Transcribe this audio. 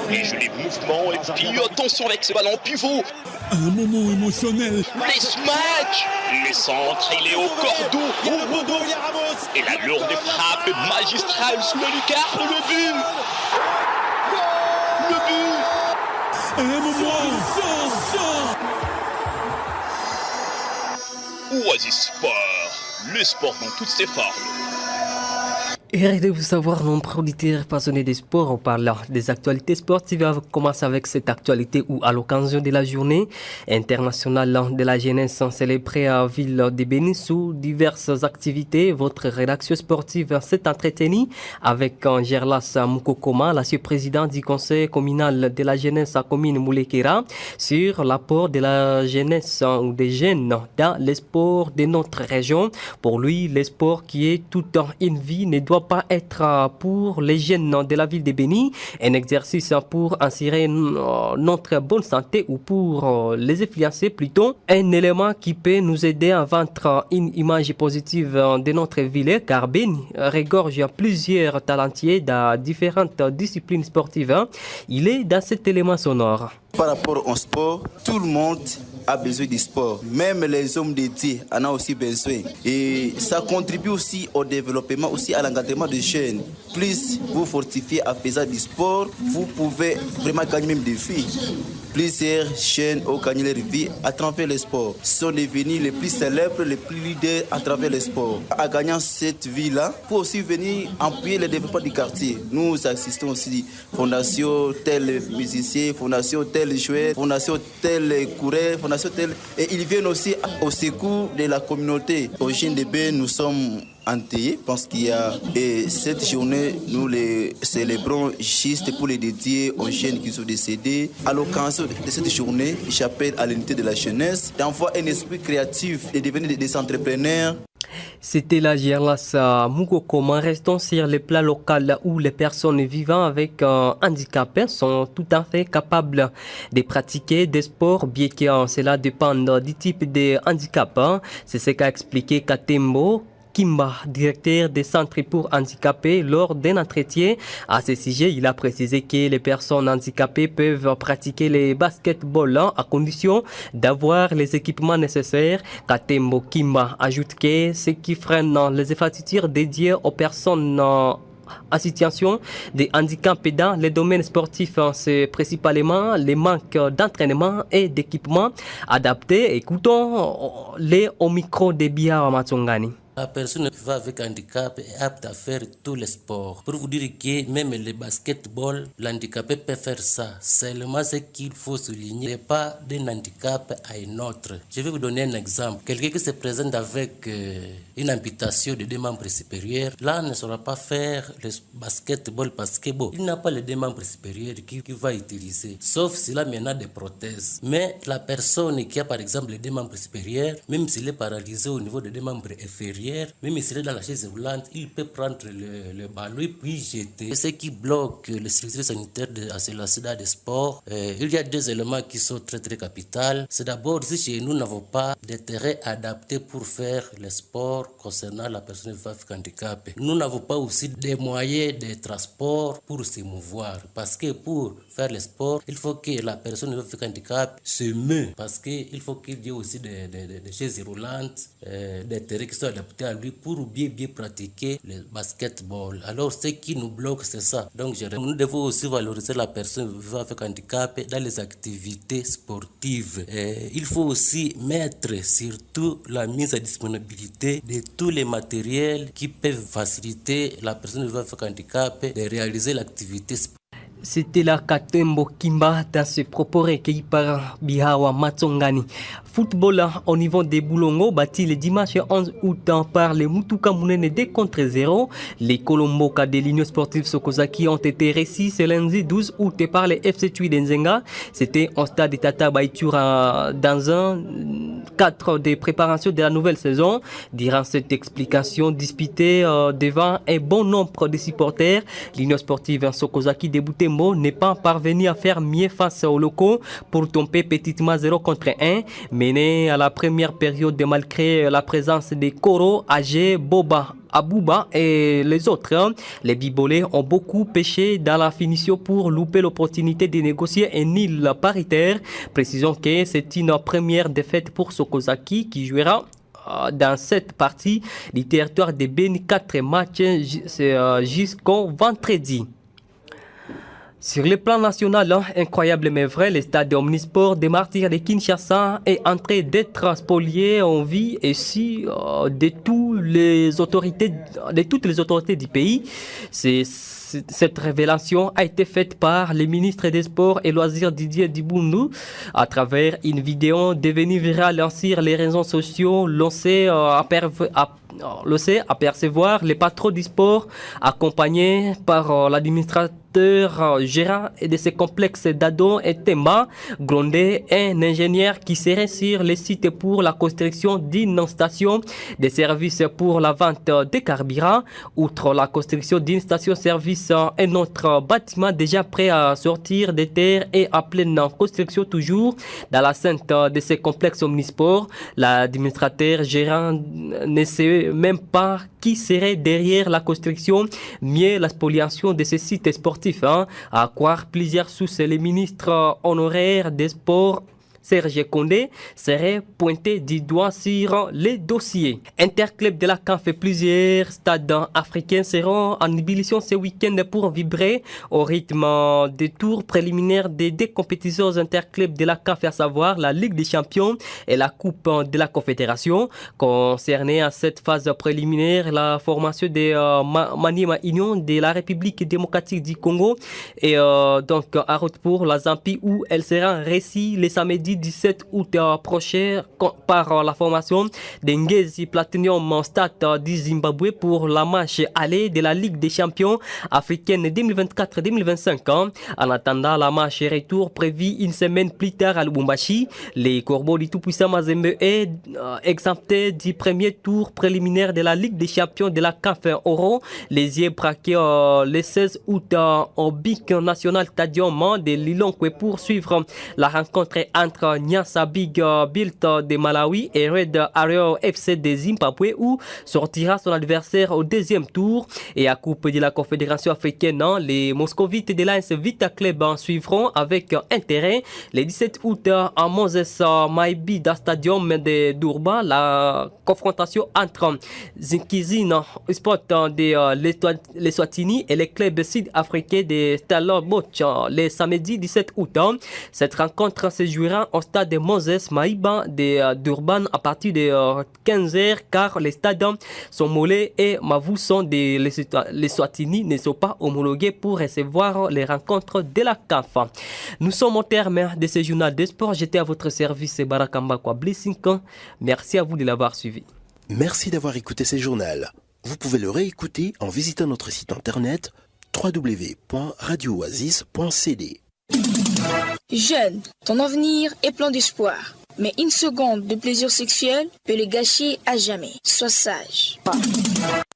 Les jeux, les mouvements, et puis attention avec ce ballon pivot. Un moment émotionnel. Les smacks, les centres, il est au cordeau. Et la lourde frappe magistrale sous le lucarne, le but. Le but. Un moment. Oasis Sport, le sport dans toutes ses formes. Et de vous savoir, nombreux auditeurs passionnés des sports, on parle des actualités sportives. On commence avec cette actualité où, à l'occasion de la journée internationale de la jeunesse célébrée à Ville de Béni sous diverses activités, votre rédaction sportive s'est entretenue avec Gerlas Mukokoma, l'ancien président du conseil communal de la jeunesse à commune Moulekera, sur l'apport de la jeunesse ou des jeunes dans les sports de notre région. Pour lui, le sport qui est toute une vie ne doit pas être pour les jeunes de la ville de Béni un exercice pour assurer notre bonne santé ou pour les influencer, plutôt un élément qui peut nous aider à vendre une image positive de notre ville, car Béni regorge plusieurs talentiers dans différentes disciplines sportives. Il est dans cet élément sonore. Par rapport au sport, tout le monde a besoin du sport. Même les hommes dédiés en ont aussi besoin. Et ça contribue aussi au développement, aussi à l'engagement des jeunes. Plus vous fortifiez en faisant du sport, vous pouvez vraiment gagner même des filles. Plusieurs jeunes ont gagné leur vie à travers le sport. Ils sont devenus les plus célèbres, les plus leaders à travers le sport. En gagnant cette vie-là, pour aussi venir appuyer le développement du quartier. Nous assistons aussi fondation tel musicien, fondation tel joueur, fondation tel coureur, fondation tel... Et ils viennent aussi au secours de la communauté. Au GNDB, nous sommes entiers parce qu'il y a... Et cette journée, nous les célébrons juste pour les dédier aux jeunes qui sont décédés. À l'occasion de cette journée, j'appelle à l'unité de la jeunesse d'avoir un esprit créatif et de devenir des entrepreneurs. C'était la Gerlas Mukokoma. Restons sur le plan local où les personnes vivant avec un handicap sont tout à fait capables de pratiquer des sports, bien que cela dépend du type de handicap. C'est ce qu'a expliqué Katembo Kimba, directeur des centres pour handicapés, lors d'un entretien. À ce sujet, il a précisé que les personnes handicapées peuvent pratiquer le basketball à condition d'avoir les équipements nécessaires. Katembo Kimba ajoute que ce qui freine les infrastructures dédiées aux personnes en situation de handicap dans les domaines sportifs, c'est principalement les manques d'entraînement et d'équipements adaptés. Écoutons-les au micro de Bia Matsongani. La personne qui va avec handicap est apte à faire tous les sports. Pour vous dire que même le basketball, l'handicapé peut faire ça. Seulement ce qu'il faut souligner, n'est pas d'un handicap à un autre. Je vais vous donner un exemple. Quelqu'un qui se présente avec une amputation de 2 membres supérieurs, là ne saura pas faire le basketball parce que bon, il n'a pas les 2 membres supérieurs qu'il va utiliser. Sauf s'il a maintenant des prothèses. Mais la personne qui a par exemple les 2 membres supérieurs, même s'il est paralysé au niveau des 2 membres inférieurs, même s'il est dans la chaise roulante, il peut prendre le ballon et puis jeter. Ce qui bloque les structures sanitaires de la des sports, il y a 2 éléments qui sont très très capitaux. C'est d'abord, si chez nous n'avons pas de terrain adapté pour faire les sports concernant la personne avec handicap, nous n'avons pas aussi des moyens de transport pour se mouvoir. Parce que pour faire les sports, il faut que la personne avec handicap se meut. Parce qu'il faut qu'il y ait aussi des chaises roulantes, des terrains qui sont adaptés à lui pour bien pratiquer le basketball. Alors ce qui nous bloque, c'est ça. Donc nous devons aussi valoriser la personne vivant avec handicap dans les activités sportives. Il faut aussi mettre surtout la mise à disponibilité de tous les matériels qui peuvent faciliter la personne vivant avec handicap de réaliser l'activité sportive. C'était la Katembo Kimba dans ce propos recueilli par Bihawa Matsongani. Football au niveau des Boulongo, bâti le dimanche 11 août par les Mutuka Mounene 2 contre 0. Les Colomboka de l'Union sportive Sokozaki ont été réussis ce lundi 12 août par les FC Tui d'Enzenga. C'était au stade de Tata Baïtura dans un cadre de préparation de la nouvelle saison. Durant cette explication disputée devant un bon nombre de supporters, l'Union sportive Sokozaki débutait Butembo n'est pas parvenu à faire mieux face aux locaux pour tomber petitement 0-1, mené à la première période malgré la présence des Koro, Agé, Boba, Abouba et les autres. Les Bibolais ont beaucoup pêché dans la finition pour louper l'opportunité de négocier un nil paritaire. Précisons que c'est une première défaite pour Sokozaki qui jouera dans cette partie du territoire de Beni 4 matchs jusqu'au vendredi. Sur le plan national, incroyable mais vrai, le stade omnisport des Martyrs de Kinshasa est en train d'être spolié en vie et si de toutes les autorités du pays. Cette révélation a été faite par le ministre des Sports et Loisirs Didier Dibundu à travers une vidéo devenue virale sur les réseaux sociaux lancée apercevoir les patrons du sport accompagnés par l'administrateur gérant de ces complexes d'Ado et Temba, Grondé, un ingénieur qui serait sur le site pour la construction d'une station de service pour la vente de carburant. Outre la construction d'une station-service, un autre bâtiment déjà prêt à sortir des terres et à pleine construction toujours dans la l'enceinte de ces complexes omnisports. L'administrateur gérant ne sait même pas qui serait derrière la construction, mieux la spoliation de ces sites sportifs. À croire plusieurs sources, les ministres honoraires des sports Serge Condé serait pointé du doigt sur les dossiers. Interclub de la CAN fait plusieurs stades africains seront en ébullition ce week-end pour vibrer au rythme des tours préliminaires des deux compétitions interclubs de la CAF, à savoir la Ligue des Champions et la Coupe de la Confédération. Concernée à cette phase préliminaire, la formation de Maniema Union de la République démocratique du Congo est donc à route pour la Zambie où elle sera récie le samedi 17 août prochain par la formation d'Engezi Platinum Stade du Zimbabwe pour la match aller de la Ligue des Champions africaine 2024-2025. En attendant la match retour prévue une semaine plus tard à Lubumbashi, les Corbeaux du tout-puissant Mazembe est exempté du premier tour préliminaire de la Ligue des Champions de la CAF Euro. Les yeux braqués le 16 août au Big National Stadium de Lilongwe pour suivre la rencontre entre Nyasa Big Built de Malawi et Red Arrow FC de Zimbabwe où sortira son adversaire au deuxième tour. Et à Coupe de la Confédération africaine, les Moscovites de l'AS Vita Club suivront avec intérêt le 17 août à Moses Maibida Stadium de Durban la confrontation entre Zinkizine Sport de l'Eswatini et les clubs sud-africains de Stellenbosch le samedi 17 août. Cette rencontre se jouera au stade de Moses Maïba de Durban à partir de 15h car les stades Somolé et Mavusson de l'Eswatini ne sont pas homologués pour recevoir les rencontres de la CAF. Nous sommes au terme de ce journal de sport. J'étais à votre service Barakamba Kwa Blessing. Merci à vous de l'avoir suivi. Merci d'avoir écouté ce journal. Vous pouvez le réécouter en visitant notre site internet www.radiooasis.cd. Jeune, ton avenir est plein d'espoir. Mais une seconde de plaisir sexuel peut le gâcher à jamais. Sois sage.